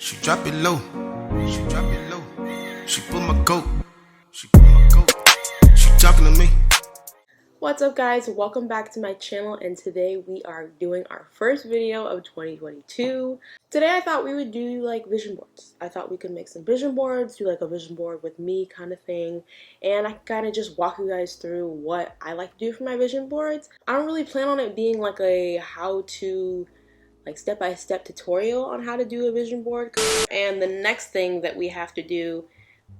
She drop it low. She drop it low. She put my coat. She put my coat. She talking to me. What's up, guys? Welcome back to my channel, and today we are doing our first video of 2022. Today I thought we would do like vision boards. I thought we could make some vision boards, do like a vision board with me kind of thing, and I kind of just walk you guys through what I like to do for my vision boards. I don't really plan on it being like a how-to, like step-by-step tutorial on how to do a vision board. And the next thing that we have to do,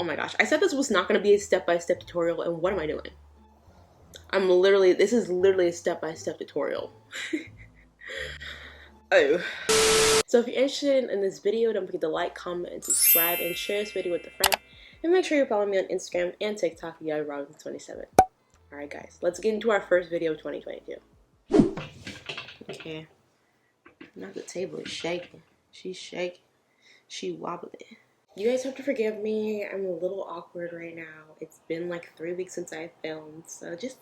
oh my gosh, I said this was not going to be a step-by-step tutorial, and what am I doing? This is literally a step-by-step tutorial. Oh. So if you're interested in this video, don't forget to like, comment, and subscribe, and share this video with a friend. And make sure you're following me on Instagram and TikTok, Robinson27. Alright guys, let's get into our first video of 2022. Okay. Now the table is shaking. She's shaking. She wobbling. You guys have to forgive me. I'm a little awkward right now. It's been like 3 weeks since I filmed, so just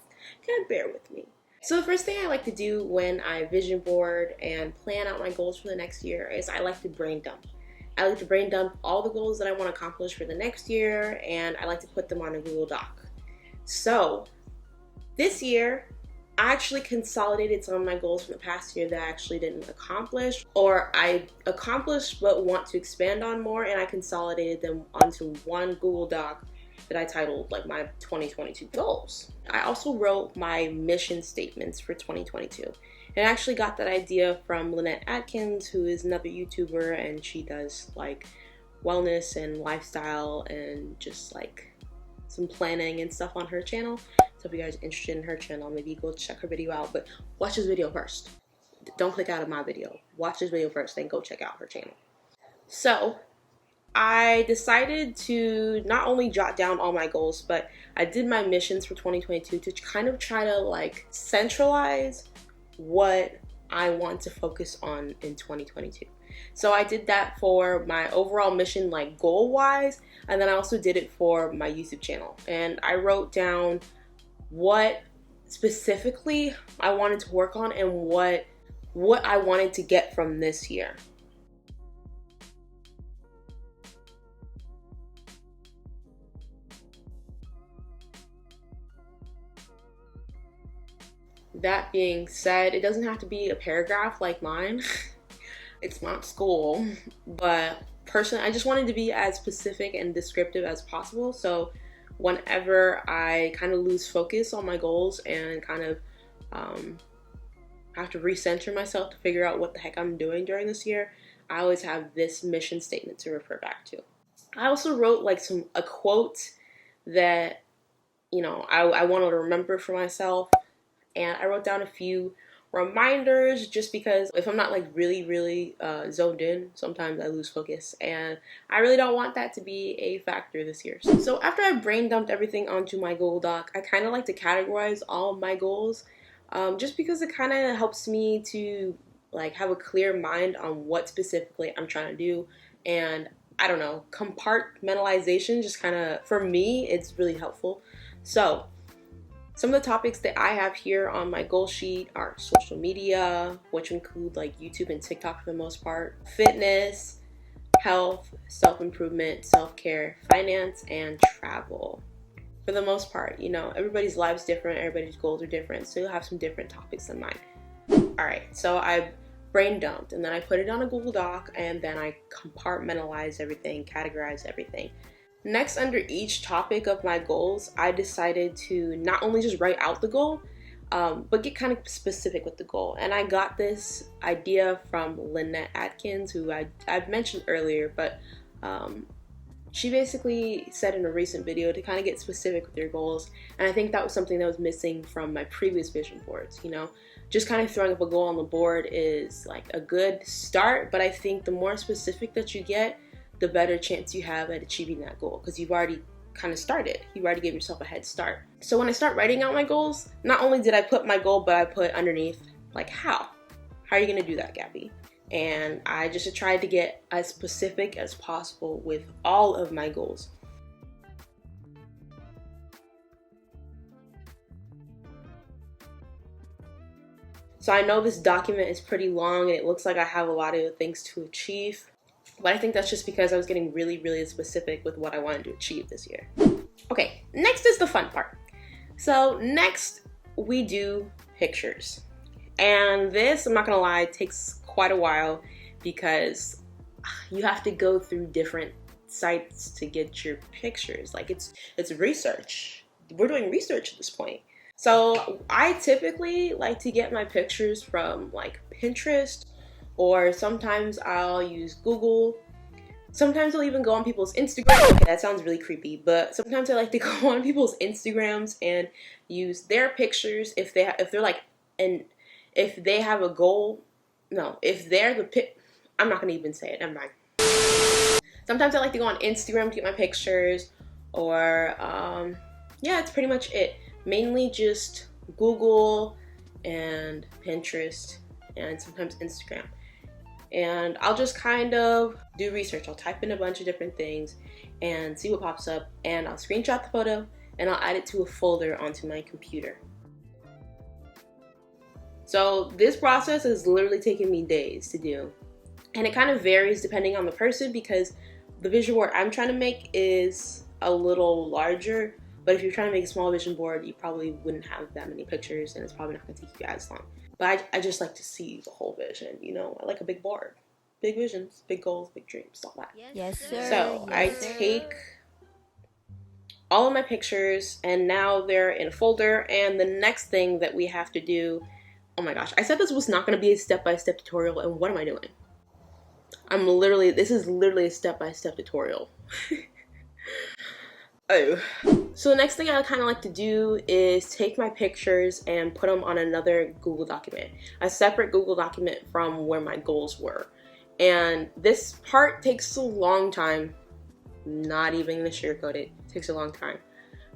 kind of bear with me. So the first thing I like to do when I vision board and plan out my goals for the next year is I like to brain dump. I like to brain dump all the goals that I want to accomplish for the next year, and I like to put them on a Google Doc. So this year, I actually consolidated some of my goals from the past year that I actually didn't accomplish, or I accomplished but want to expand on more, and I consolidated them onto one Google Doc that I titled like my 2022 goals. I also wrote my mission statements for 2022. And I actually got that idea from Annnnd, who is another YouTuber, and she does like wellness and lifestyle and just like some planning and stuff on her channel. So if you guys are interested in her channel, maybe go check her video out, but watch this video first. Don't click out of my video. Watch this video first, then go check out her channel. So I decided to not only jot down all my goals, but I did my missions for 2022 to kind of try to like centralize what I want to focus on in 2022. So I did that for my overall mission, like goal wise, and then I also did it for my YouTube channel. And I wrote down what specifically I wanted to work on and what I wanted to get from this year. That being said, it doesn't have to be a paragraph like mine. It's not school, but personally, I just wanted to be as specific and descriptive as possible. So whenever I kind of lose focus on my goals and kind of have to recenter myself to figure out what the heck I'm doing during this year, I always have this mission statement to refer back to. I also wrote like a quote that, you know, I wanted to remember for myself. And I wrote down a few reminders just because if I'm not like really zoned in, sometimes I lose focus, and I really don't want that to be a factor this year. So after I brain dumped everything onto my Google Doc, I kind of like to categorize all of my goals just because it kind of helps me to like have a clear mind on what specifically I'm trying to do. And I don't know, compartmentalization just kind of, for me, it's really helpful. So some of the topics that I have here on my goal sheet are social media, which include like YouTube and TikTok for the most part, fitness, health, self-improvement, self-care, finance, and travel. For the most part, you know, everybody's lives different, everybody's goals are different, so you'll have some different topics in mind. Alright, so I brain dumped, and then I put it on a Google Doc, and then I compartmentalized everything, categorized everything. Next, under each topic of my goals, I decided to not only just write out the goal, but get kind of specific with the goal. And I got this idea from Annnnd, who I've mentioned earlier, but she basically said in a recent video to kind of get specific with your goals. And I think that was something that was missing from my previous vision boards, you know. Just kind of throwing up a goal on the board is like a good start, but I think the more specific that you get, the better chance you have at achieving that goal, because you've already kind of started. You already gave yourself a head start. So when I start writing out my goals, not only did I put my goal, but I put underneath, like, how are you going to do that, Gabby? And I just tried to get as specific as possible with all of my goals. So I know this document is pretty long and it looks like I have a lot of things to achieve. But I think that's just because I was getting really, really specific with what I wanted to achieve this year. Okay, next is the fun part. So next we do pictures. And this, I'm not gonna lie, takes quite a while because you have to go through different sites to get your pictures. Like it's research. We're doing research at this point. So I typically like to get my pictures from like Pinterest, or sometimes I'll use Google. Sometimes I'll even go on people's Instagrams. Okay, that sounds really creepy, but sometimes I like to go on people's Instagrams and use their pictures if they're like, and if they have a goal. No, if they're the I'm not gonna even say it. Never mind. Sometimes I like to go on Instagram to get my pictures, or yeah, it's pretty much it. Mainly just Google and Pinterest and sometimes Instagram. And I'll just kind of do research. I'll type in a bunch of different things and see what pops up, and I'll screenshot the photo and I'll add it to a folder onto my computer. So this process is literally taking me days to do. And it kind of varies depending on the person, because the vision board I'm trying to make is a little larger. But if you're trying to make a small vision board, you probably wouldn't have that many pictures, and it's probably not going to take you as long. But I just like to see the whole vision, you know? I like a big board. Big visions, big goals, big dreams, all that. Yes, sir. So I Yes, sir. take all of my pictures, and now they're in a folder. And the next thing that we have to do, oh my gosh, I said this was not going to be a step-by-step tutorial, and what am I doing? This is literally a step-by-step tutorial. Oh. So the next thing I kind of like to do is take my pictures and put them on another Google document, a separate Google document from where my goals were. And this part takes a long time, not even gonna sugarcoat it, takes a long time.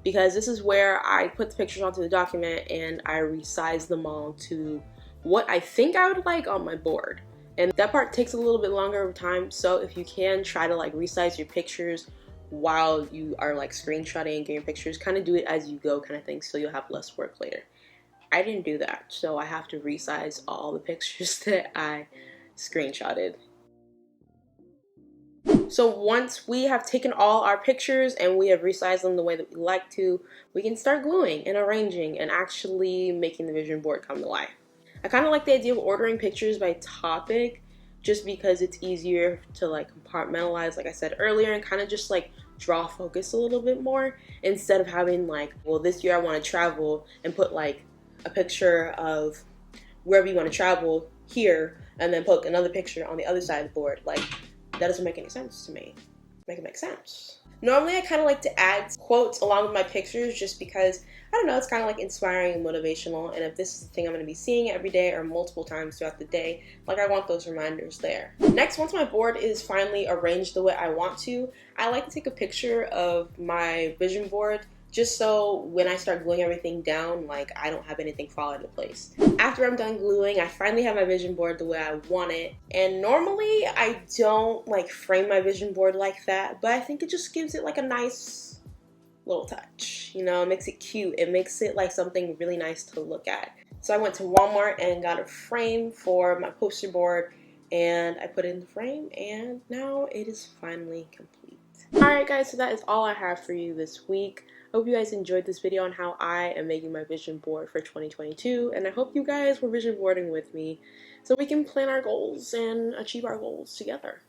Because this is where I put the pictures onto the document and I resize them all to what I think I would like on my board. And that part takes a little bit longer of time, so if you can try to like resize your pictures while you are like screenshotting and getting pictures, kind of do it as you go kind of thing, so you'll have less work later. I didn't do that, so I have to resize all the pictures that I screenshotted. So once we have taken all our pictures and we have resized them the way that we like to, we can start gluing and arranging and actually making the vision board come to life. I kind of like the idea of ordering pictures by topic, just because it's easier to like compartmentalize, like I said earlier, and kind of just like draw focus a little bit more, instead of having like, well, this year I want to travel, and put like a picture of wherever you want to travel here, and then put another picture on the other side of the board. Like, that doesn't make any sense to me. Make it make sense. Normally I kind of like to add quotes along with my pictures, just because, I don't know, it's kind of like inspiring and motivational, and if this is the thing I'm going to be seeing every day or multiple times throughout the day, like, I want those reminders there. Next, once my board is finally arranged the way I want to, I like to take a picture of my vision board, just so when I start gluing everything down, like, I don't have anything fall into place. After I'm done gluing, I finally have my vision board the way I want it. And normally I don't like frame my vision board like that, but I think it just gives it like a nice little touch. You know, it makes it cute. It makes it like something really nice to look at. So I went to Walmart and got a frame for my poster board, and I put it in the frame, and now it is finally complete. Alright guys, so that is all I have for you this week. I hope you guys enjoyed this video on how I am making my vision board for 2022, and I hope you guys were vision boarding with me so we can plan our goals and achieve our goals together.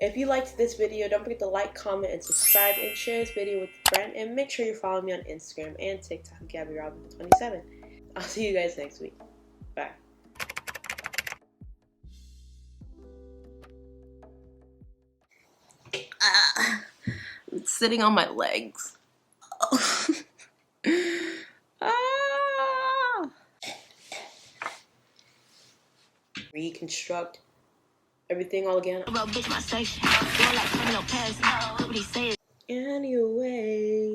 If you liked this video, don't forget to like, comment, and subscribe, and share this video with a friend, and make sure you're following me on Instagram and TikTok, GabbyRobin27. I'll see you guys next week. Bye. I'm sitting on my legs. Reconstruct everything all again. Anyway.